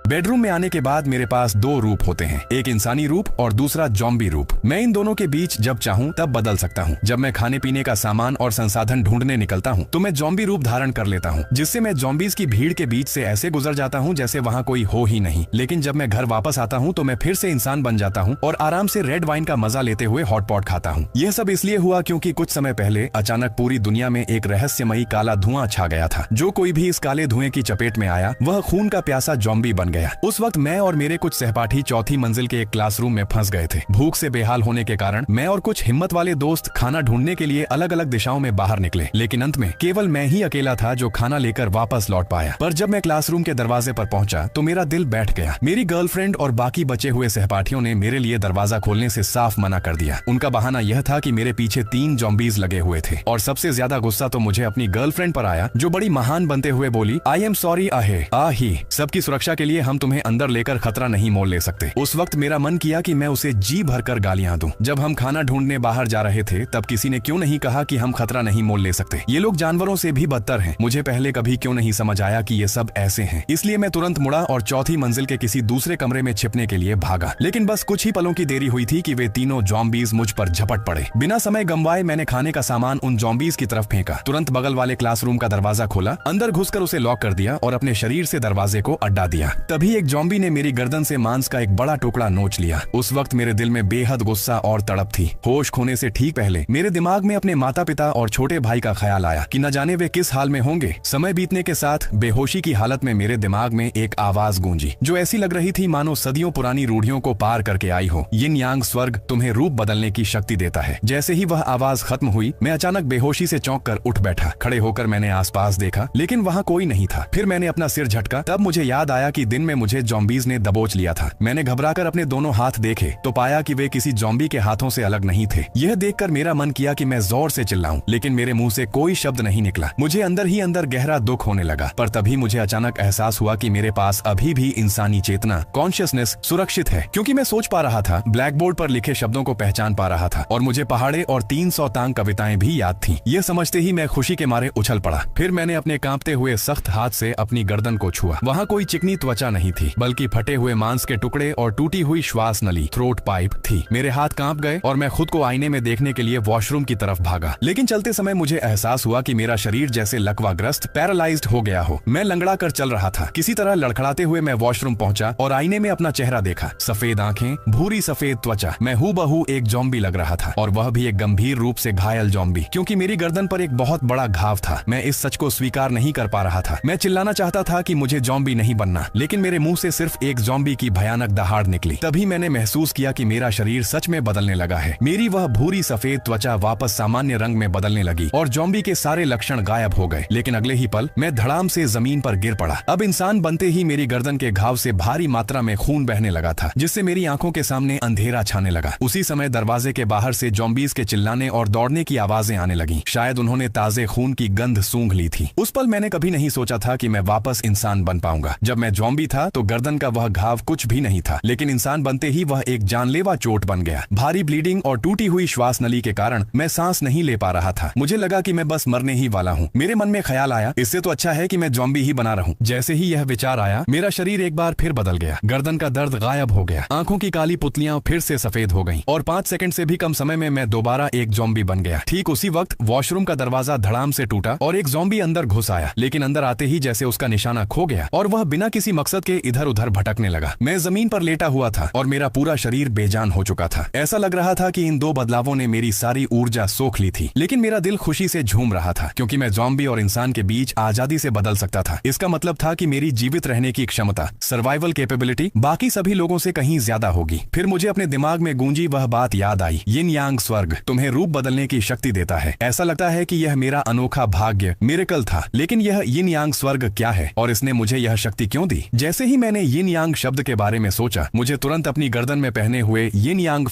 Bedroom में आने के बाद मेरे पास दो रूप होते हैं, एक इंसानी रूप और दूसरा ज़ॉम्बी रूप। मैं इन दोनों के बीच जब चाहूँ तब बदल सकता हूँ। जब मैं खाने पीने का सामान और संसाधन ढूंढने निकलता हूँ तो मैं ज़ॉम्बी रूप धारण कर लेता हूँ, जिससे मैं ज़ॉम्बीज की भीड़ के बीच से ऐसे गुजर जाता हूँ जैसे वहाँ कोई हो ही नहीं। लेकिन जब मैं घर वापस आता हूँ तो मैं फिर से इंसान बन जाता हूँ और आराम से रेड वाइन का मजा लेते हुए हॉटपॉट खाता हूँ। यह सब इसलिए हुआ क्योंकि कुछ समय पहले अचानक पूरी दुनिया में एक रहस्यमयी काला धुआं छा गया था। जो कोई भी इस काले धुएं की चपेट में आया वह खून का प्यासा ज़ॉम्बी बन गया। उस वक्त मैं और मेरे कुछ सहपाठी चौथी मंजिल के एक क्लासरूम में फंस गए थे। भूख से बेहाल होने के कारण मैं और कुछ हिम्मत वाले दोस्त खाना ढूंढने के लिए अलग अलग दिशाओं में बाहर निकले, लेकिन अंत में केवल मैं ही अकेला था जो खाना लेकर वापस लौट पाया। पर जब मैं क्लासरूम के दरवाजे पर पहुंचा तो मेरा दिल बैठ गया। मेरी गर्लफ्रेंड और बाकी बचे हुए सहपाठियों ने मेरे लिए दरवाजा खोलने से साफ मना कर दिया। उनका बहाना यह था कि मेरे पीछे 3 ज़ॉम्बीज लगे हुए थे और सबसे ज्यादा गुस्सा तो मुझे अपनी गर्लफ्रेंड पर आया, जो बड़ी महान बनते हुए बोली, आई एम सॉरी आहे आही, सबकी सुरक्षा के लिए हम तुम्हें अंदर लेकर खतरा नहीं मोल ले सकते। उस वक्त मेरा मन किया कि मैं उसे जी भरकर गालियां दूं। जब हम खाना ढूंढने बाहर जा रहे थे तब किसी ने क्यों नहीं कहा कि हम खतरा नहीं मोल ले सकते, ये लोग जानवरों से भी बदतर हैं। मुझे पहले कभी क्यों नहीं समझ आया कि ये सब ऐसे हैं। इसलिए मैं तुरंत मुड़ा और चौथी मंजिल के किसी दूसरे कमरे में छिपने के लिए भागा। लेकिन बस कुछ ही पलों की देरी हुई थी कि वे तीनों ज़ॉम्बीज मुझ पर झपट पड़े। बिना समय गंवाए मैंने खाने का सामान उन ज़ॉम्बीज की तरफ फेंका, तुरंत बगल वाले क्लासरूम का दरवाजा खोला, अंदर घुसकर उसे लॉक कर दिया और अपने शरीर से दरवाजे को अड्डा दिया। तभी एक ज़ॉम्बी ने मेरी गर्दन से मांस का एक बड़ा टुकड़ा नोच लिया। उस वक्त मेरे दिल में बेहद गुस्सा और तड़प थी। होश खोने से ठीक पहले मेरे दिमाग में अपने माता पिता और छोटे भाई का ख्याल आया कि न जाने वे किस हाल में होंगे। समय बीतने के साथ बेहोशी की हालत में मेरे दिमाग में एक आवाज गूंजी, जो ऐसी लग रही थी मानो सदियों पुरानी रूढ़ियों को पार करके आई हो। यिन यांग स्वर्ग तुम्हें रूप बदलने की शक्ति देता है। जैसे ही वह आवाज खत्म हुई मैं अचानक बेहोशी से चौंक कर उठ बैठा। खड़े होकर मैंने आसपास देखा लेकिन वहाँ कोई नहीं था। फिर मैंने अपना सिर झटका, तब मुझे याद आया कि दिन में मुझे ज़ॉम्बीज ने दबोच लिया था। मैंने घबराकर अपने दोनों हाथ देखे तो पाया कि वे किसी ज़ॉम्बी के हाथों से अलग नहीं थे। यह देखकर मेरा मन किया कि मैं जोर से चिल्लाऊं, लेकिन मेरे मुंह से कोई शब्द नहीं निकला। मुझे अंदर ही अंदर गहरा दुख होने लगा। पर तभी मुझे अचानक एहसास हुआ कि मेरे पास अभी भी इंसानी चेतना, कॉन्शियसनेस सुरक्षित है, क्योंकि मैं सोच पा रहा था, ब्लैक बोर्ड पर लिखे शब्दों को पहचान पा रहा था और मुझे पहाड़े और 300 तांग कविताएं भी याद थीं। यह समझते ही मैं खुशी के मारे उछल पड़ा। फिर मैंने अपने कांपते हुए सख्त हाथ से अपनी गर्दन को छुआ। वहाँ कोई चिकनी त्वचा नहीं थी, बल्कि फटे हुए मांस के टुकड़े और टूटी हुई श्वास नली, थ्रोट पाइप थी। मेरे हाथ कांप गए और मैं खुद को आईने में देखने के लिए वॉशरूम की तरफ भागा। लेकिन चलते समय मुझे एहसास हुआ कि मेरा शरीर जैसे लकवाग्रस्त, पैरालाइज्ड हो गया हो। मैं लंगड़ा कर चल रहा था। किसी तरह लड़खड़ाते हुए मैं वॉशरूम पहुंचा और आईने में अपना चेहरा देखा। सफेद आंखें, भूरी सफेद त्वचा, मैं हूबहू एक ज़ॉम्बी लग रहा था, और वह भी एक गंभीर रूप से घायल ज़ॉम्बी, क्योंकि मेरी गर्दन पर एक बहुत बड़ा घाव था। मैं इस सच को स्वीकार नहीं कर पा रहा था। मैं चिल्लाना चाहता था कि मुझे ज़ॉम्बी नहीं बनना, लेकिन मेरे मुंह से सिर्फ एक ज़ॉम्बी की भयानक दहाड़ निकली। तभी मैंने महसूस किया कि मेरा शरीर सच में बदलने लगा है। मेरी वह भूरी सफेद त्वचा वापस सामान्य रंग में बदलने लगी और ज़ॉम्बी के सारे लक्षण गायब हो गए। लेकिन अगले ही पल मैं धड़ाम से जमीन पर गिर पड़ा। अब इंसान बनते ही मेरी गर्दन के घाव से भारी मात्रा में खून बहने लगा था, जिससे मेरी आंखों के सामने अंधेरा छाने लगा। उसी समय दरवाजे के बाहर से ज़ॉम्बीज के चिल्लाने और दौड़ने की आवाजें आने लगीं। शायद उन्होंने ताजे खून की गंध सूंघ ली थी। उस पल मैंने कभी नहीं सोचा था कि मैं वापस इंसान बन पाऊंगा। जब मैं ज़ॉम्बी था तो गर्दन का वह घाव कुछ भी नहीं था, लेकिन इंसान बनते ही वह एक जानलेवा चोट बन गया। भारी ब्लीडिंग और टूटी हुई श्वास नली के कारण मैं सांस नहीं ले पा रहा था। मुझे लगा कि मैं बस मरने ही वाला हूँ। मेरे मन में ख्याल आया, इससे तो अच्छा है कि मैं ज़ॉम्बी ही बना रहूं। जैसे ही यह विचार आया, मेरा शरीर एक बार फिर बदल गया। गर्दन का दर्द गायब हो गया, आंखों की काली पुतलियां फिर से सफेद हो गईं और 5 सेकंड से भी कम समय में मैं दोबारा एक ज़ॉम्बी बन गया। ठीक उसी वक्त वॉशरूम का दरवाजा धड़ाम से टूटा और एक ज़ॉम्बी अंदर घुस आया, लेकिन अंदर आते ही जैसे उसका निशाना खो गया और वह बिना किसी मकसद के इधर उधर भटकने लगा। मैं जमीन पर लेटा हुआ था और मेरा पूरा शरीर बेजान हो चुका था। ऐसा लग रहा था कि इन 2 बदलावों ने मेरी सारी ऊर्जा सोख ली थी, लेकिन मेरा दिल खुशी से झूम रहा था, क्योंकि मैं ज़ॉम्बी और इंसान के बीच आजादी से बदल सकता था। इसका मतलब था कि मेरी जीवित रहने की क्षमता, सर्वाइवल कैपेबिलिटी, बाकी सभी लोगों से कहीं ज्यादा होगी। फिर मुझे अपने दिमाग में गूंजी वह बात याद आई, यिन यांग स्वर्ग तुम्हें रूप बदलने की शक्ति देता है। ऐसा लगता है कि यह मेरा अनोखा भाग्य, मिरेकल था। लेकिन यह यिन यांग स्वर्ग क्या है और इसने मुझे यह शक्ति क्यों दी? जैसे ही मैंने यिन यांग शब्द के बारे में सोचा, मुझे तुरंत अपनी गर्दन में पहने हुए यिन यांग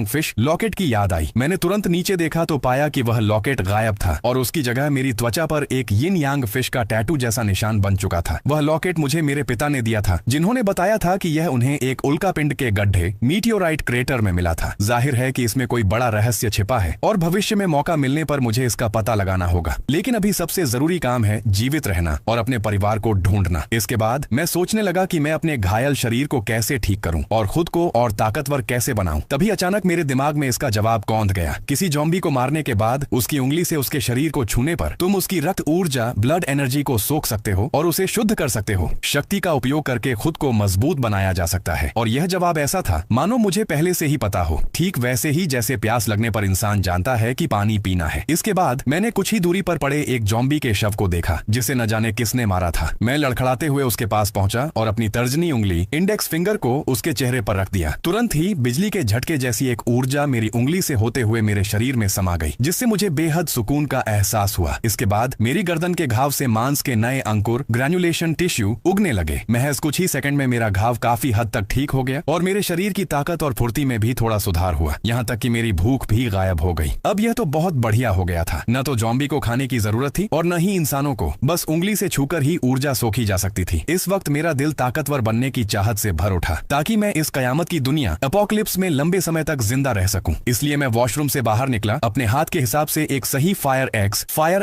फिश लॉकेट की याद आई। मैंने तुरंत नीचे देखा तो पाया कि वह लॉकेट गायब था और उसकी जगह मेरी त्वचा पर एक यिन यांग फिश का टैटू जैसा निशान बन चुका था। वह लॉकेट मुझे मेरे पिता ने दिया था, जिन्होंने बताया था कि यह उन्हें एक उल्कापिंड के गड्ढे, मीटियोराइट क्रेटर में मिला था। जाहिर है कि इसमें कोई बड़ा रहस्य छिपा है और भविष्य में मौका मिलने पर मुझे इसका पता लगाना होगा। लेकिन अभी सबसे जरूरी काम है जीवित रहना और अपने परिवार को ढूंढना। इसके बाद मैं सोचने लगा कि मैं अपने घायल शरीर को कैसे ठीक करूं और खुद को और ताकतवर कैसे बनाऊं। तभी अचानक मेरे दिमाग में इसका जवाब कौंध गया। किसी ज़ॉम्बी को मारने के बाद उसकी उंगली से उसके शरीर को छूने पर तुम उसकी रक्त ऊर्जा ब्लड एनर्जी को सोख सकते हो और उसे शुद्ध कर सकते हो। शक्ति का उपयोग करके खुद को मजबूत बनाया जा सकता है। और यह जवाब ऐसा था मानो मुझे पहले से ही पता हो, ठीक वैसे ही जैसे प्यास लगने पर इंसान जानता है कि पानी पीना है। इसके बाद मैंने कुछ ही दूरी पर पड़े एक ज़ॉम्बी के शव को देखा जिसे न जाने किसने मारा था। मैं लड़खड़ाते हुए उसके पास पहुंचा और अपनी तर्जनी उंगली इंडेक्स फिंगर को उसके चेहरे पर रख दिया। तुरंत ही बिजली के झटके जैसी एक ऊर्जा मेरी उंगली से होते हुए मेरे शरीर में समा गई, जिससे मुझे बेहद सुकून का एहसास हुआ। इसके बाद मेरी गर्दन के घाव से मांस के नए अंकुर ग्रेन्युलेशन टिश्यू उगने लगे। महज कुछ ही सेकंड में मेरा घाव काफी हद तक ठीक हो गया और मेरे शरीर की ताकत और फुर्ती में भी थोड़ा सुधार हुआ। यहाँ तक कि मेरी भूख भी गायब हो गई। अब यह तो बहुत बढ़िया हो गया था। न तो ज़ॉम्बी को खाने की जरूरत थी और न ही इंसानों को, बस उंगली से छूकर ही ऊर्जा सोखी जा सकती थी। इस वक्त मेरा दिल ताकतवर बनने की चाहत से भर उठा ताकि मैं इस कयामत की दुनिया एपोकलिप्स में लंबे समय तक जिंदा रह सकूं। इसलिए मैं वॉशरूम से बाहर निकला, अपने हाथ के हिसाब से एक सही फायर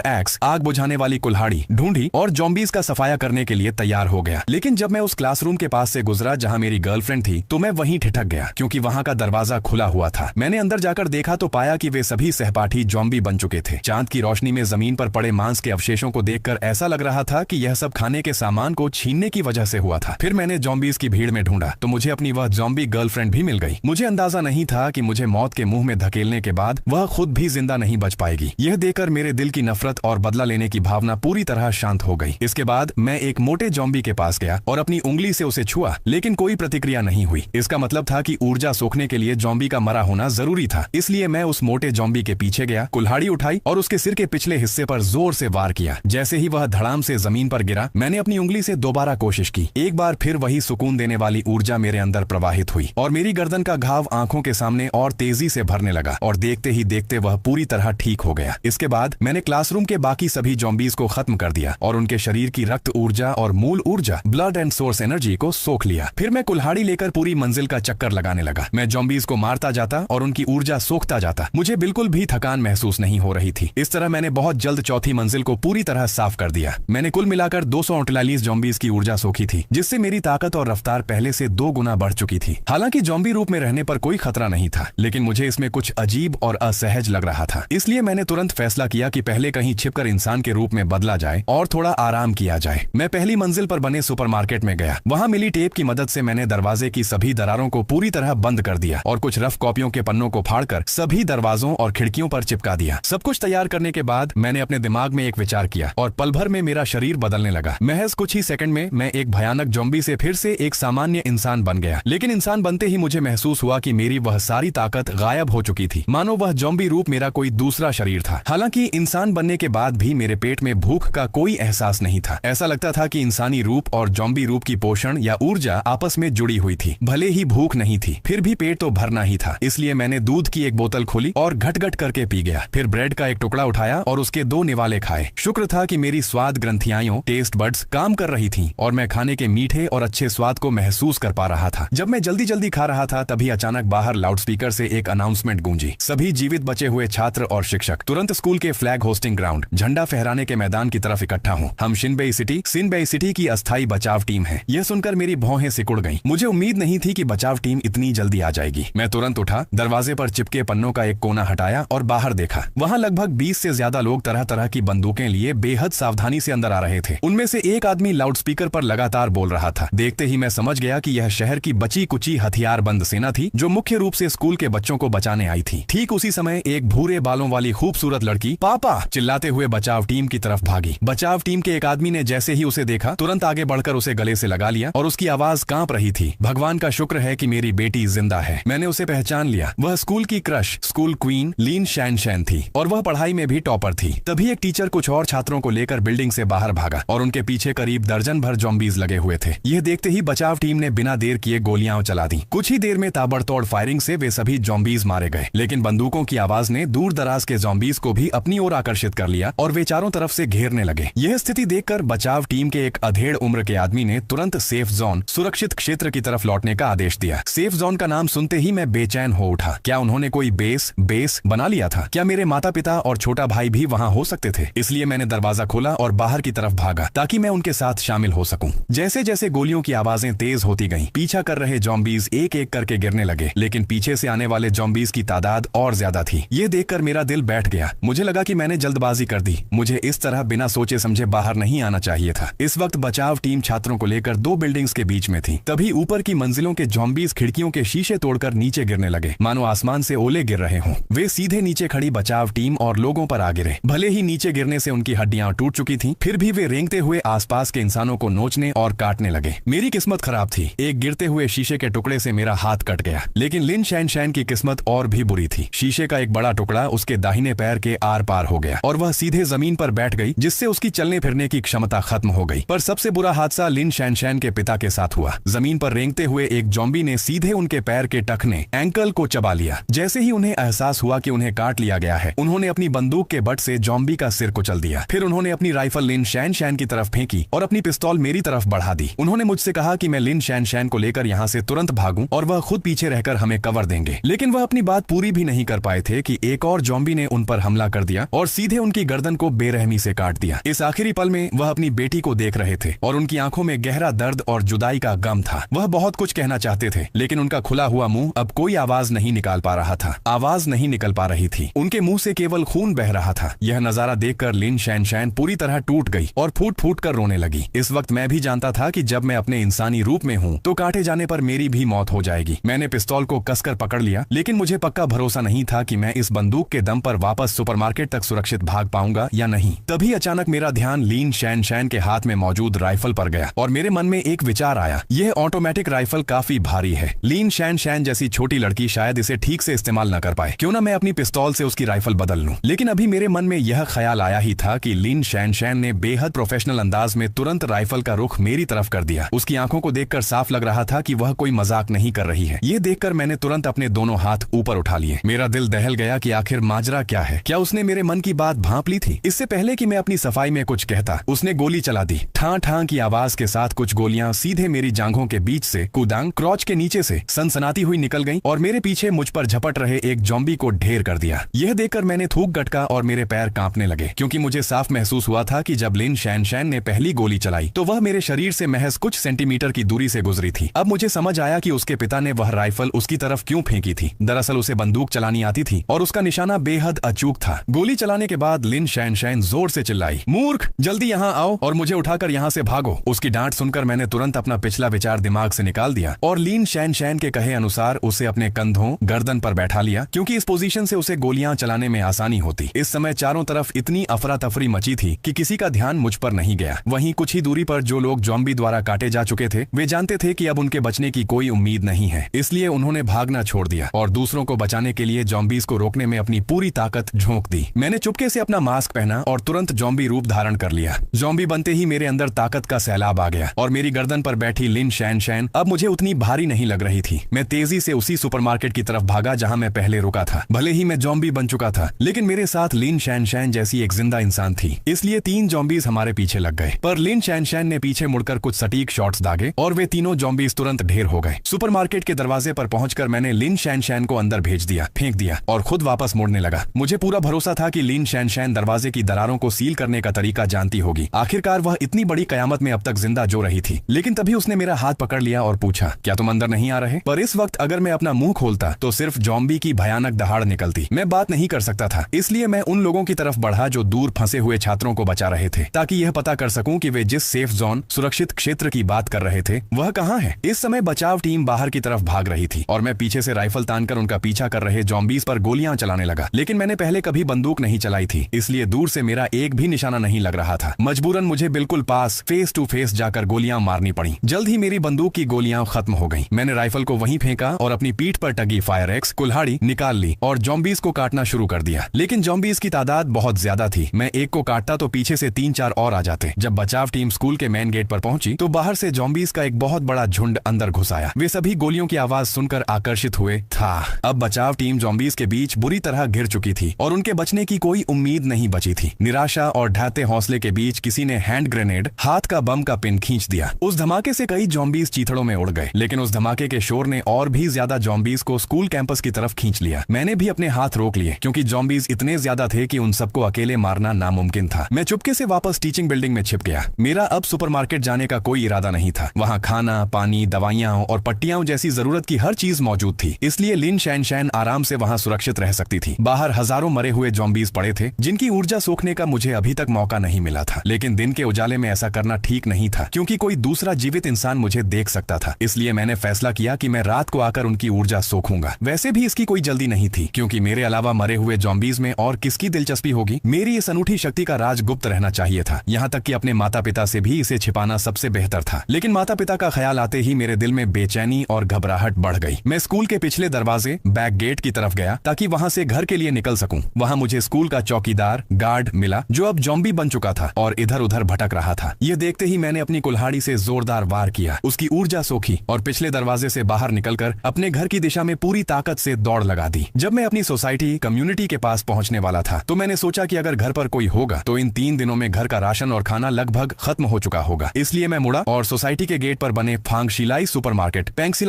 एक्स आग बुझाने वाली कुल्हाड़ी ढूंढी और ज़ॉम्बीज का सफाया करने के लिए तैयार हो गया। लेकिन जब मैं उस क्लासरूम के पास से गुजरा जहां मेरी गर्लफ्रेंड थी तो मैं वहीं ठिठक गया, क्योंकि वहां का दरवाजा खुला हुआ था। मैंने अंदर जाकर देखा तो पाया कि वे सभी सहपाठी ज़ॉम्बी बन चुके थे। चांद की रोशनी में जमीन पर पड़े मांस के अवशेषों को देखकर ऐसा लग रहा था कि यह सब खाने के सामान को छीनने की वजह से हुआ था। फिर मैंने ज़ॉम्बीज की भीड़ में ढूंढा तो मुझे अपनी वह ज़ॉम्बी गर्लफ्रेंड भी मिल गई। मुझे अंदाजा नहीं था कि मुझे मौत के मुंह में धकेलने के बाद वह खुद भी जिंदा नहीं बच पाएगी। यह देखकर मेरे दिल की नफरत और बदला लेने की भावना पूरी तरह शांत हो गई। इसके बाद मैं एक मोटे ज़ॉम्बी के पास गया और अपनी उंगली से उसे छुआ, लेकिन कोई प्रतिक्रिया नहीं हुई। इसका मतलब था कि ऊर्जा सोखने के लिए ज़ॉम्बी का मरा होना जरूरी था। इसलिए मैं उस मोटे ज़ॉम्बी के पीछे गया, कुल्हाड़ी उठाई और उसके सिर के पिछले हिस्से पर जोर से वार किया। जैसे ही वह धड़ाम से जमीन पर गिरा, मैंने अपनी उंगली से दोबारा कोशिश की। एक बार फिर वही सुकून देने वाली ऊर्जा मेरे अंदर प्रवाहित हुई और मेरी गर्दन का घाव आंखों के सामने और तेजी से भरने लगा और देखते ही देखते वह पूरी तरह ठीक हो गया। इसके बाद मैंने क्लासरूम के बाकी सभी ज़ॉम्बीज को खत्म कर दिया और उनके शरीर की रक्त ऊर्जा और मूल ऊर्जा ब्लड एंड सोर्स एनर्जी को सोख लिया। फिर मैं कुल्हाड़ी लेकर पूरी मंजिल का चक्कर लगाने लगा। मैं ज़ॉम्बीज को मारता जाता और उनकी ऊर्जा सोखता जाता। मुझे बिल्कुल भी थकान महसूस नहीं हो रही थी। इस तरह मैंने बहुत जल्द चौथी मंजिल को पूरी तरह साफ कर दिया। मैंने कुल मिलाकर 248 ज़ॉम्बीज की ऊर्जा सोखी थी, जिससे मेरी ताकत और रफ्तार पहले से 2 गुना बढ़ चुकी थी। हालांकि ज़ॉम्बी रूप में रहने पर कोई खतरा नहीं था, लेकिन मुझे इसमें कुछ अजीब और असहज लग रहा था। इसलिए मैंने तुरंत फैसला किया कि पहले कहीं छिपकर इंसान के रूप में बदला जाए और थोड़ा आराम किया जाए। मैं पहली मंजिल पर बने सुपरमार्केट में गया। वहां मिली टेप की मदद से मैंने दरवाजे की सभी दरारों को पूरी तरह बंद कर दिया और कुछ रफ कॉपियों के पन्नों को फाड़कर सभी दरवाजों और खिड़कियों पर चिपका दिया। सब कुछ तैयार करने के बाद मैंने अपने दिमाग में एक विचार किया और पल भर में मेरा शरीर बदलने लगा। महज कुछ ही सेकंड में मैं एक भयानक ज़ॉम्बी से फिर से एक सामान्य इंसान बन गया। लेकिन इंसान बनते ही मुझे महसूस हुआ कि मेरी वह सारी ताकत गायब हो चुकी थी, मानो वह ज़ॉम्बी रूप मेरा कोई दूसरा शरीर था। हालांकि इंसान बनने के बाद भी मेरे पेट में भूख का कोई एहसास नहीं था। ऐसा लगता था कि इंसानी रूप और ज़ॉम्बी रूप की पोषण या ऊर्जा आपस में जुड़ी हुई थी। भले ही भूख नहीं थी, फिर भी पेट तो भरना ही था। इसलिए मैंने दूध की एक बोतल खोली और घट घट करके पी गया। फिर ब्रेड का एक टुकड़ा उठाया और उसके 2 निवाले खाए। शुक्र था कि मेरी स्वाद ग्रंथियां टेस्ट बड्स काम कर रही थीं और मैं खाने के मीठे और अच्छे स्वाद को महसूस कर पा रहा था। जब मैं जल्दी जल्दी खा रहा था तभी अचानक बाहर लाउडस्पीकर से एक अनाउंसमेंट गूंजी। सभी जीवित बचे हुए छात्र और शिक्षक तुरंत स्कूल के फ्लैग होस्टिंग ग्राउंड झंडा फहराने के मैदान की तरफ इकट्ठा हों। हम सिनबेई सिटी की अस्थायी बचाव टीम है। यह सुनकर मेरी भौहें सिकुड़ गईं। मुझे उम्मीद नहीं थी कि बचाव टीम इतनी जल्दी आ जाएगी। मैं तुरंत उठा, दरवाजे पर चिपके पन्नों का एक कोना हटाया और बाहर देखा। वहां लगभग 20 से ज्यादा लोग तरह तरह की बंदूकें लिए बेहद सावधानी से अंदर आ रहे थे। उनमें से एक आदमी लाउडस्पीकर पर लगातार बोल रहा था। देखते ही मैं समझ गया कि यह शहर की बची कुची हथियारबंद सेना थी जो मुख्य रूप से स्कूल के बच्चों को बचाने आई थी। ठीक उसी समय एक भूरे बालों वाली खूबसूरत लड़की पापा चिल्लाते हुए बचाव टीम की तरफ भागी। बचाव टीम के एक आदमी ने जैसे ही उसे देखा तुरंत आगे बढ़कर उसे गले से लगा लिया और उसकी आवाज कांप रही थी। भगवान का शुक्र है कि मेरी बेटी जिंदा है। मैंने उसे पहचान लिया। वह स्कूल की क्रश, स्कूल क्वीन लीन शैन थी और वह पढ़ाई में भी टॉपर थी। तभी एक टीचर कुछ और छात्रों को लेकर बिल्डिंग से बाहर भागा और उनके पीछे करीब दर्जन भर ज़ॉम्बीज लगे हुए थे। यह देखते ही बचाव टीम ने बिना देर किए गोलियां चला दी। कुछ ही देर में ताबड़तोड़ फायरिंग से वे सभी ज़ॉम्बीज मारे गए, लेकिन बंदूकों की आवाज ने दूर दराज के ज़ॉम्बीज को भी अपनी ओर आकर्षित कर लिया और वे चारों तरफ से घेरने लगे। यह स्थिति देखकर बचाव टीम के एक अधेड़ उम्र के आदमी ने तुरंत सेफ जोन, सुरक्षित क्षेत्र की तरफ लौटने का आदेश दिया। सेफ जोन का नाम सुनते ही मैं बेचैन हो उठा। क्या उन्होंने कोई बेस बना लिया था? क्या मेरे माता पिता और छोटा भाई भी वहां हो सकते थे? इसलिए मैंने दरवाजा खोला और बाहर की तरफ भागा ताकि मैं उनके साथ शामिल हो सकूं। जैसे जैसे गोलियों की आवाजें तेज होती गईं, पीछा कर रहे जॉम्बीज एक एक करके गिरने लगे, लेकिन पीछे से आने वाले जॉम्बीज की तादाद और ज्यादा थी। ये देखकर मेरा दिल बैठ गया। मुझे लगा कि मैंने जल्दबाजी कर दी। मुझे इस तरह बिना सोचे समझे बाहर नहीं आना चाहिए था। इस वक्त बचाव टीम छात्रों को लेकर 2 बिल्डिंग्स के बीच में थी। तभी ऊपर की मंजिलों के जॉम्बीज खिड़कियों के शीशे तोड़कर नीचे गिरने लगे, मानो आसमान से ओले गिर रहे हों। वे सीधे नीचे खड़ी बचाव टीम और लोगों पर आ गिरे। भले ही नीचे गिरने से उनकी हड्डियां टूट चुकी थीं, फिर भी वे रेंगते हुए आसपास के इंसानों को नोचने और काटने लगे। मेरी किस्मत खराब थी। एक गिरते हुए शीशे के टुकड़े से मेरा हाथ कट गया। लेकिन लिन शैनशैन की किस्मत और भी बुरी थी। शीशे का एक बड़ा टुकड़ा उसके दाहिने पैर के आर पार हो गया और वह सीधे जमीन पर बैठ गई, जिससे उसकी चलने फिरने की क्षमता खत्म हो गई। पर सबसे बुरा हादसा लिन शैनशैन के पिता के साथ हुआ। जमीन पर रेंगते हुए एक जॉम्बी ने सीधे उनके पैर के टखने एंकल को चबा लिया। जैसे ही उन्हें एहसास हुआ कि उन्हें काट लिया गया है, उन्होंने अपनी बंदूक के बट से जॉम्बी का सिर कुचल दिया। फिर उन्होंने अपनी राइफल लिन शैनशैन की तरफ फेंकी और अपनी पिस्तौल मेरी तरफ बढ़ा दी। उन्होंने मुझसे कहा कि मैं लिन शैनशैन को लेकर यहाँ से तुरंत भागूं और वह खुद पीछे रहकर हमें कवर देंगे। लेकिन वह अपनी बात पूरी भी नहीं कर पाए थे कि एक और जॉम्बी ने उन पर हमला कर दिया और सीधे उनकी गर्दन को बेरहमी से काट दिया। इस आखिरी पल में वह अपनी बेटी को देख रहे थे और उनकी आंखों में गहरा दर्द और जुदाई का गम था। वह बहुत कुछ कहना चाहते थे, लेकिन उनका खुला हुआ मुंह अब कोई आवाज नहीं निकाल पा रहा था। आवाज नहीं निकल पा रही थी। उनके मुंह से केवल खून बह रहा था। यह नजारा देखकर लिन शैनशैन पूरी तरह टूट गई और फूट फूट कर रोने लगी। इस वक्त मैं भी जानता था कि जब मैं अपने इंसानी रूप में हूँ तो काटे जाने पर मेरी भी मौत हो जाएगी। मैंने पिस्तौल को कसकर पकड़ लिया, लेकिन मुझे पक्का भरोसा नहीं था कि मैं इस बंदूक के दम पर वापस सुपरमार्केट तक सुरक्षित भाग पाऊंगा या नहीं। तभी अचानक मेरा ध्यान लिन शैनशैन के हाथ में मौजूद राइफल पर गया और मेरे मन में एक विचार आया। यह ऑटोमेटिक राइफल काफी भारी है। लिन शैनशैन जैसी छोटी लड़की शायद इसे ठीक से इस्तेमाल न कर पाए। क्यों ना मैं अपनी पिस्तौल से उसकी राइफल बदल लूं। लेकिन अभी मेरे मन में यह ख्याल आया ही था कि लिन शैनशैन ने बेहद प्रोफेशनल अंदाज में तुरंत राइफल का रुख मेरी तरफ कर दिया। उसकी आंखों को देखकर साफ लग रहा था कि वह कोई मजाक नहीं कर रही है। ये देखकर मैंने तुरंत अपने दोनों हाथ ऊपर उठा लिए। मेरा दिल दहल गया कि आखिर माजरा क्या है। क्या उसने मेरे मन की बात भांप ली थी? इससे पहले कि मैं अपनी सफाई में कुछ कहता, उसने गोली चला दी। ठां ठां की आवाज के साथ कुछ गोलियां सीधे मेरी जांघों के बीच से कूदांग क्रॉच के नीचे से सनसनाती हुई निकल गईं और मेरे पीछे मुझ पर झपट रहे एक जॉम्बी को ढेर कर दिया। यह देखकर मैंने थूक गटका और मेरे पैर कांपने लगे, क्योंकि मुझे साफ महसूस हुआ था कि जब लिन शैनशैन ने पहली गोली चलाई तो वह मेरे शरीर से महज कुछ सेंटीमीटर की दूरी से गुजरी थी। अब मुझे समझ आया कि उसके पिता ने वह राइफल उसकी तरफ क्यों फेंकी थी। दरअसल उसे बंदूक चलानी आती थी और उसका निशाना बेहद अचूक था। गोली चलाने के बाद लिन शैनशैन जोर से चिल्लाई, मूर्ख, जल्दी यहाँ आओ और मुझे उठाकर यहाँ से भागो। उसकी डांट सुनकर मैंने तुरंत अपना पिछला विचार दिमाग से निकाल दिया और लिन शैनशैन के कहे अनुसार उसे अपने कंधों गर्दन पर बैठा लिया, क्योंकि इस पोजीशन से उसे गोलियां चलाने में आसानी होती। इस समय चारों तरफ इतनी अफरा तफरी मची थी कि किसी का ध्यान मुझ पर नहीं गया। वहीं कुछ ही दूरी पर जो लोग जॉम्बी द्वारा काटे जा चुके थे, वे जानते थे कि अब उनके बचने की कोई उम्मीद नहीं है, इसलिए उन्होंने भागना छोड़ दिया और दूसरों को बचाने के लिए जॉम्बीज को रोकने में अपनी पूरी ताकत झोंक दी। मैंने चुपके से अपना मास्क पहना और तुरंत जॉम्बी रूप धारण कर लिया। जॉम्बी बनते ही मेरे अंदर ताकत का सैलाब आ गया और मेरी गर्दन पर बैठी लिन शैनशैन अब मुझे उतनी भारी नहीं लग रही थी। मैं तेजी से उसी सुपरमार्केट की तरफ भागा जहां मैं पहले रुका था। भले ही मैं जॉम्बी बन चुका था, लेकिन मेरे साथ लिन शैनशैन जैसी एक जिंदा इंसान थी, इसलिए 3 जॉम्बीज हमारे पीछे लग गए। पर लिन शैनशैन ने पीछे मुड़कर कुछ सटीक शॉट्स दागे और वे तीनों जॉम्बीज तुरंत ढेर हो गए। सुपरमार्केट के दरवाजे पर पहुंचकर मैंने लिन शैनशैन को अंदर भेज दिया, फेंक दिया और खुद वापस मुड़ने लगा। मुझे पूरा भरोसा था कि लिन शैनशैन दरवाजे की दरारों को सील करने का तरीका जानती होगी। आखिरकार वह इतनी बड़ी कयामत में अब तक जिंदा जो रही थी। लेकिन तभी उसने मेरा हाथ पकड़ लिया और पूछा, क्या तुम अंदर नहीं आ रहे? पर इस वक्त अगर मैं अपना मुंह खोलता तो सिर्फ जॉम्बी की भयानक दहाड़ निकलती। मैं बात नहीं कर सकता था, इसलिए मैं उन लोगों की तरफ बढ़ा जो दूर फंसे हुए छात्रों को बचा रहे थे, ताकि यह पता कर सकूं कि वे जिस सेफ जोन सुरक्षित क्षेत्र की बात कर रहे थे वह कहां है। इस समय बचाव टीम बाहर की तरफ भाग रही थी और मैं पीछे से राइफल तानकर उनका पीछा कर रहे जॉम्बीज पर गोलियां चलाने लगा। लेकिन मैंने पहले कभी बंदूक नहीं चलाई थी, इसलिए दूर से मेरा एक भी निशाना नहीं लग रहा था। मजबूरन मुझे बिल्कुल पास फेस टू फेस जाकर गोलियां मारनी पड़ी। जल्द ही मेरी बंदूक की गोलियां खत्म हो गईं। मैंने राइफल को वहीं फेंका और अपनी पीठ पर टंगी फायर एक्स कुल्हाड़ी निकाल ली और जॉम्बीज को काटना शुरू कर दिया। लेकिन जॉम्बीज की तादाद बहुत ज्यादा थी। मैं एक को काटता तो पीछे से 3-4 और आ जाते। जब बचाव टीम स्कूल के मेन गेट पर पहुंची तो बाहर से जॉम्बीज का एक बहुत बड़ा झुंड अंदर घुस आया। वे सभी गोलियों की आवाज सुनकर आकर्षित हुए था। अब बचाव टीम जॉम्बीज के बीच बुरी तरह घिर चुकी थी और उनके बचने की कोई उम्मीद नहीं बची थी। निराशा और ढहते हौसले के बीच किसी ने हैंड ग्रेनेड हाथ का बम का पिन खींच दिया। उस धमाके से कई जॉम्बीज चीथड़ों में उड़ गए, लेकिन उस धमाके के शोर ने और भी ज्यादा जॉम्बीज को स्कूल कैंपस की तरफ खींच लिया। मैंने भी अपने हाथ रोक लिए, क्योंकि जॉम्बीज इतने ज्यादा थे कि उन सबको अकेले मारना नामुमकिन था। मैं चुपके से वापस टीचिंग बिल्डिंग में छिप गया। मेरा अब सुपरमार्केट सुपरमार्केट जाने का कोई इरादा नहीं था। वहाँ खाना, पानी, दवाइयाँ और पट्टियाँ जैसी जरूरत की हर चीज मौजूद थी, इसलिए लिन शैनशैन आराम से वहाँ सुरक्षित रह सकती थी। बाहर हजारों मरे हुए ज़ॉम्बीज पड़े थे जिनकी ऊर्जा सोखने का मुझे अभी तक मौका नहीं मिला था, लेकिन दिन के उजाले में ऐसा करना ठीक नहीं था क्योंकि कोई दूसरा जीवित इंसान मुझे देख सकता था। इसलिए मैंने फैसला किया कि मैं रात को आकर उनकी ऊर्जा सोखूंगा। वैसे भी इसकी कोई जल्दी नहीं थी क्योंकि मेरे अलावा मरे हुए ज़ॉम्बीज में और किसकी दिलचस्पी होगी। मेरी इस अनूठी शक्ति का राज गुप्त रहना चाहिए था, यहाँ तक कि अपने माता पिता से भी इसे छिपाना सबसे बेहतर था। लेकिन माता पिता का ख्याल आते ही मेरे दिल में बेचैनी और घबराहट बढ़ गई। मैं स्कूल के पिछले दरवाजे बैक गेट की तरफ गया ताकि वहां से घर के लिए निकल सकूं। वहां मुझे स्कूल का चौकीदार गार्ड मिला जो अब ज़ॉम्बी बन चुका था और इधर उधर भटक रहा था। यह देखते ही मैंने अपनी कुल्हाड़ी से जोरदार वार किया, उसकी ऊर्जा सोखी और पिछले दरवाजे से बाहर निकलकर अपने घर की दिशा में पूरी ताकत से दौड़ लगा दी। जब मैं अपनी सोसाइटी कम्युनिटी के पास पहुंचने वाला था तो मैंने सोचा कि अगर घर पर कोई होगा तो इन 3 दिनों में घर का राशन और खाना लगभग खत्म हो चुका होगा। इसलिए मैं मुड़ा और सोसाइटी के गेट पर बने पेंगशिलाई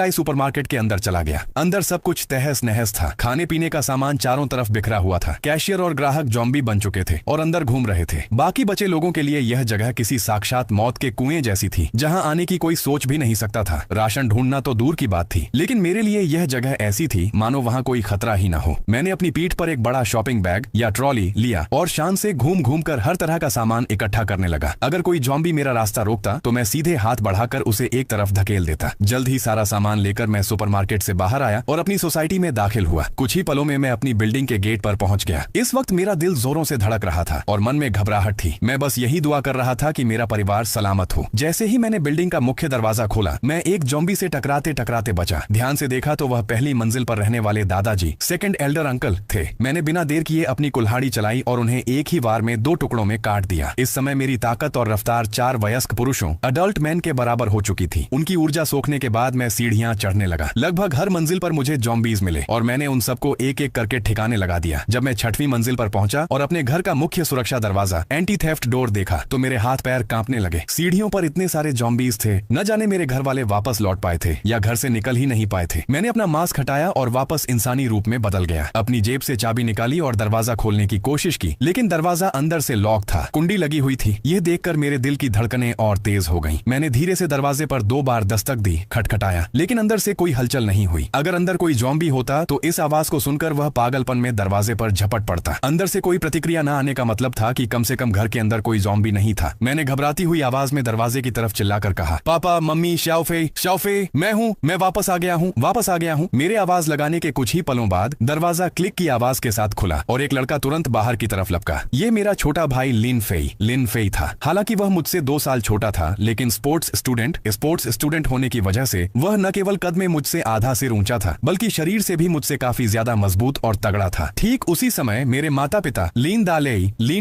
सुपरमार्केट के अंदर चला गया। अंदर सब कुछ तहस नहस था। खाने पीने का सामान चारों तरफ बिखरा हुआ था। कैशियर और ग्राहक ज़ॉम्बी बन चुके थे और अंदर घूम रहे थे। बाकी बचे लोगों के लिए यह जगह किसी साक्षात मौत के कुएं जैसी थी जहां आने की कोई सोच भी नहीं सकता था। राशन ढूंढना तो दूर की बात थी, लेकिन मेरे लिए यह जगह ऐसी थी मानो वहां कोई खतरा ही ना हो। मैंने अपनी पीठ पर एक बड़ा शॉपिंग बैग या ट्रॉली लिया और शान से घूम घूम कर हर तरह का सामान इकट्ठा करने लगा। अगर कोई ज़ॉम्बी मेरा रास्ता रोकता तो मैं सीधे हाथ बढ़ाकर उसे एक तरफ धकेल देता। जल्द ही सारा सामान लेकर मैं सुपरमार्केट से बाहर आया और अपनी सोसाइटी में दाखिल हुआ। कुछ ही पलों में मैं अपनी बिल्डिंग के गेट पर पहुंच गया। इस वक्त मेरा दिल जोरों से धड़क रहा था और मन में घबराहट थी। मैं बस यही दुआ कर रहा था कि मेरा परिवार सलामत हो। जैसे ही मैंने बिल्डिंग का मुख्य दरवाजा खोला, मैं एक ज़ॉम्बी से टकराते टकराते बचा। ध्यान से देखा तो वह पहली मंजिल पर रहने वाले दादाजी, सेकंड एल्डर अंकल थे। मैंने बिना देर किए अपनी कुल्हाड़ी चलाई और उन्हें एक ही वार में 2 टुकड़ों में काट दिया। इस समय मेरी ताकत और रफ्तार 4 वयस्क पुरुषों, अडल्ट मैन के बराबर हो चुकी थी। उनकी ऊर्जा सोखने के बाद मैं सीढ़ियां चढ़ने लगा। लगभग हर मंजिल पर मुझे ज़ॉम्बीज मिले और मैंने उन सबको एक एक करके ठिकाने लगा दिया। जब मैं 6वीं मंजिल पर पहुंचा और अपने घर का मुख्य सुरक्षा दरवाजा एंटी थेफ्ट डोर देखा तो मेरे हाथ पैर कांपने लगे। सीढ़ियों पर इतने सारे ज़ॉम्बीज थे, न जाने मेरे घर वाले वापस लौट पाए थे या घर से निकल ही नहीं पाए थे। मैंने अपना मास्क हटाया और वापस इंसानी रूप में बदल गया। अपनी जेब से चाबी निकाली और दरवाजा खोलने की कोशिश की, लेकिन दरवाजा अंदर से लॉक था, कुंडी लगी हुई थी। यह देखकर मेरे दिल की धड़कनें और तेज हो गईं। मैंने धीरे से दरवाजे पर 2 बार दस्तक दी, खटखटाया, लेकिन अंदर से कोई हलचल नहीं हुई। अगर अंदर कोई ज़ॉम्बी होता तो इस आवाज को सुनकर वह पागलपन में दरवाजे पर झपट पड़ता। अंदर से कोई प्रतिक्रिया न आने का मतलब था कि कम से कम घर के अंदर कोई ज़ॉम्बी नहीं था। मैंने घबराती हुई आवाज में दरवाजे की तरफ चिल्लाकर कहा, पापा, मम्मी, शाओफे, मैं वापस आ गया हूँ। मेरे आवाज लगाने के कुछ ही पलों बाद दरवाजा क्लिक की आवाज के साथ खुला और एक लड़का तुरंत बाहर की तरफ लपका। ये मेरा छोटा भाई लिन फेई था। हालांकि वह मुझसे 2 साल छोटा था, लेकिन स्पोर्ट्स स्टूडेंट होने की वजह से वह न केवल कद में मुझसे आधा सिर ऊंचा था, बल्कि शरीर से भी मुझसे काफी ज्यादा मजबूत और तगड़ा था। ठीक उसी समय मेरे माता पिता लिन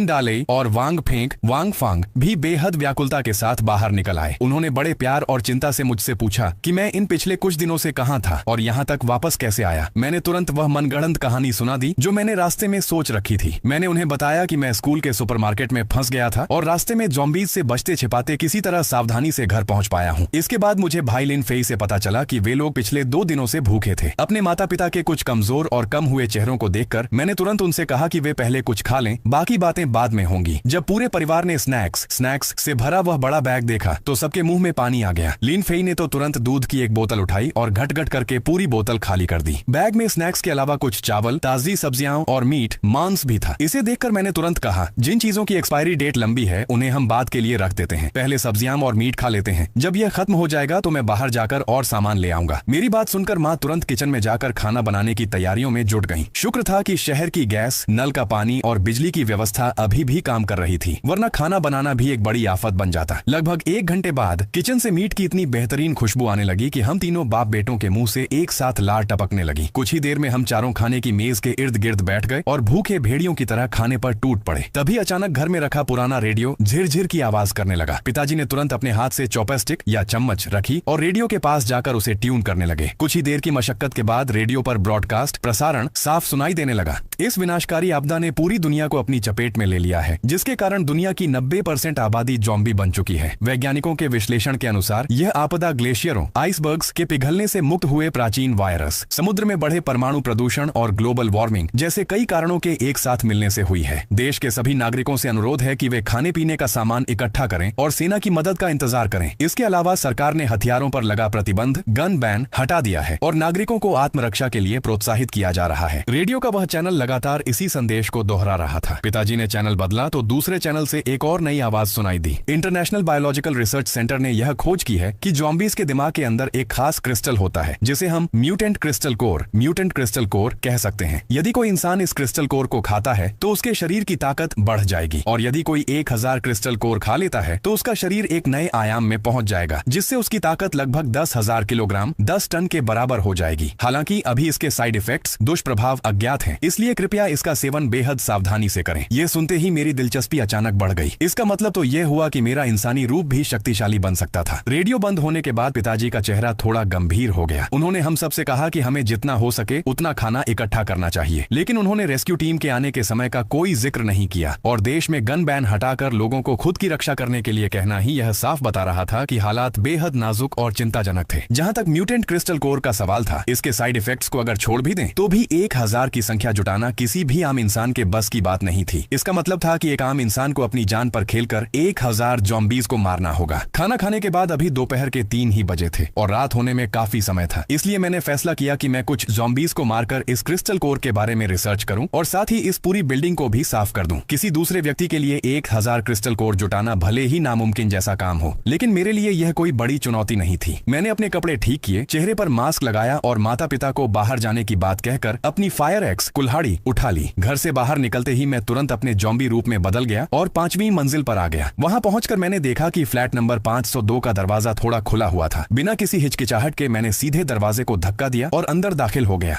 डालेई और वांग फांग भी बेहद व्याकुलता के साथ बाहर निकल आए। उन्होंने बड़े प्यार और चिंता से मुझसे पूछा कि मैं इन पिछले कुछ दिनों से कहां था और यहां तक वापस कैसे आया। मैंने तुरंत वह मनगढ़ंत कहानी सुना दी जो मैंने रास्ते में सोच रखी थी। मैंने उन्हें बताया कि मैं स्कूल के सुपरमार्केट में फंस गया था और रास्ते में ज़ॉम्बीज से बचते छिपाते किसी तरह सावधानी से घर पहुंच पाया हूं। इसके बाद मुझे भाई लिन फेई से पता चला कि वे लोग पिछले 2 दिनों से भूखे थे। अपने माता पिता के कुछ कमजोर और कम हुए चेहरों को देखकर मैंने तुरंत उनसे कहा कि वे पहले कुछ खा लें, बाकी बातें बाद में होंगी। जब पूरे परिवार ने स्नैक्स से भरा वह बड़ा बैग देखा तो सबके मुंह में पानी आ गया। लिन फेई ने तो तुरंत दूध की एक बोतल उठाई और घट-घट करके पूरी बोतल खाली कर दी। बैग में स्नैक्स के अलावा कुछ चावल, ताजी सब्जियां और मांस भी था। इसे देखकर मैंने तुरंत कहा, जिन चीजों की एक्सपायरी डेट लंबी है उन्हें हम बाद के लिए रख देते हैं। पहले सब्जियां और मीट खा लेते हैं। जब यह खत्म हो जाएगा तो मैं बाहर जाकर और सामान ले आऊंगा। मेरी बात सुनकर माँ तुरंत किचन में जाकर खाना बनाने की तैयारियों में जुट गईं। शुक्र था कि शहर की गैस, नल का पानी और बिजली की व्यवस्था अभी भी काम कर रही थी, वरना खाना बनाना भी एक बड़ी आफत बन जाता। लगभग 1 घंटे बाद किचन से मीट की इतनी बेहतरीन खुशबू आने लगी कि हम तीनों बाप बेटों के मुंह से एक साथ लार टपकने लगी। कुछ ही देर में हम चारों खाने की मेज के इर्द गिर्द बैठ गए और भूखे भेड़ियों की तरह खाने पर टूट पड़े। तभी अचानक घर में रखा पुराना रेडियो झिर-झिर की आवाज करने लगा। पिताजी ने तुरंत अपने हाथ से चॉपस्टिक या चम्मच रखी और रेडियो के पास जाकर उसे ट्यून करने लगे। कुछ ही देर की मशक्कत के बाद रेडियो पर ब्रॉडकास्ट प्रसारण साफ सुनाई देने लगा। इस विनाशकारी आपदा ने पूरी दुनिया को अपनी चपेट में ले लिया है, जिसके कारण दुनिया की 90% आबादी ज़ॉम्बी बन चुकी है। वैज्ञानिकों के विश्लेषण के अनुसार यह आपदा ग्लेशियरों, आइसबर्ग्स के पिघलने से मुक्त हुए प्राचीन वायरस, समुद्र में बढ़े परमाणु प्रदूषण और ग्लोबल वार्मिंग जैसे कई कारणों के एक साथ मिलने से हुई है। देश के सभी नागरिकों से अनुरोध है कि वे खाने पीने का सामान इकट्ठा करें और सेना की मदद का इंतजार करें। इसके अलावा सरकार ने हथियारों पर लगा प्रतिबंध, गन बैन हटा दिया है और नागरिकों को आत्मरक्षा के लिए प्रोत्साहित किया जा रहा है। रेडियो का वह चैनल लगातार इसी संदेश को दोहरा रहा था। पिताजी ने चैनल बदला तो दूसरे चैनल से एक और नई आवाज सुनाई दी। इंटरनेशनल बायोलॉजिकल रिसर्च सेंटर ने यह खोज की है कि ज़ॉम्बीज के दिमाग के अंदर एक खास क्रिस्टल होता है जिसे हम म्यूटेंट क्रिस्टल कोर कह सकते हैं। यदि कोई इंसान इस क्रिस्टल कोर को खाता है तो उसके शरीर की ताकत बढ़ जाएगी और यदि कोई 1000 क्रिस्टल कोर खा लेता है तो उसका शरीर एक नए आयाम में पहुंच जाएगा, जिससे उसकी ताकत लगभग 10,000 किलोग्राम 10 टन के बराबर हो जाएगी। हालांकि अभी इसके साइड इफेक्ट्स दुष्प्रभाव अज्ञात हैं, इसलिए कृपया इसका सेवन बेहद सावधानी से करें। ये सुनते ही मेरी दिलचस्पी अचानक बढ़ गई। इसका मतलब तो ये हुआ कि मेरा इंसानी रूप भी शक्तिशाली बन सकता था। रेडियो बंद होने के बाद पिताजी का चेहरा थोड़ा गंभीर हो गया। उन्होंने हम सबसे कहा कि हमें जितना हो सके उतना खाना इकट्ठा करना चाहिए, लेकिन उन्होंने रेस्क्यू टीम के आने के समय का कोई जिक्र नहीं किया और देश में गन बैन हटाकर लोगों को खुद की रक्षा करने के लिए कहना ही यह साफ बता रहा था कि हालात बेहद नाजुक और चिंताजनक थे। जहां तक म्यूटेंट क्रिस्टल कोर का सवाल था, इसके साइड इफेक्ट्स को अगर छोड़ भी दें तो भी 1000 की संख्या जुटाना किसी भी आम इंसान के बस की बात नहीं थी। इसका मतलब था कि एक आम इंसान को अपनी जान पर खेलकर 1000 ज़ॉम्बीज को मारना होगा। खाना खाने के बाद अभी दोपहर के 3 ही बजे थे और रात होने में काफी समय था, इसलिए मैंने फैसला किया कि मैं कुछ ज़ॉम्बीज को मारकर इस क्रिस्टल कोर के बारे में रिसर्च करूं और साथ ही इस पूरी बिल्डिंग को भी साफ कर दूं। किसी दूसरे व्यक्ति के लिए 1000 क्रिस्टल कोर जुटाना भले ही नामुमकिन जैसा काम हो, लेकिन मेरे लिए यह कोई बड़ी चुनौती नहीं थी। मैंने अपने कपड़े ठीक किए, चेहरे पर मास्क लगाया और माता पिता को बाहर जाने की बात कहकर अपनी फायर एक्स कुल्हाड़ी उठा ली। घर से बाहर निकलते ही मैं तुरंत अपने ज़ॉम्बी रूप में बदल गया और 5वीं मंजिल पर आ गया। वहां पहुंचकर मैंने देखा कि फ्लैट नंबर 502 का दरवाजा थोड़ा खुला हुआ था। बिना किसी हिचकिचाहट के मैंने सीधे दरवाजे को धक्का दिया और अंदर दाखिल हो गया।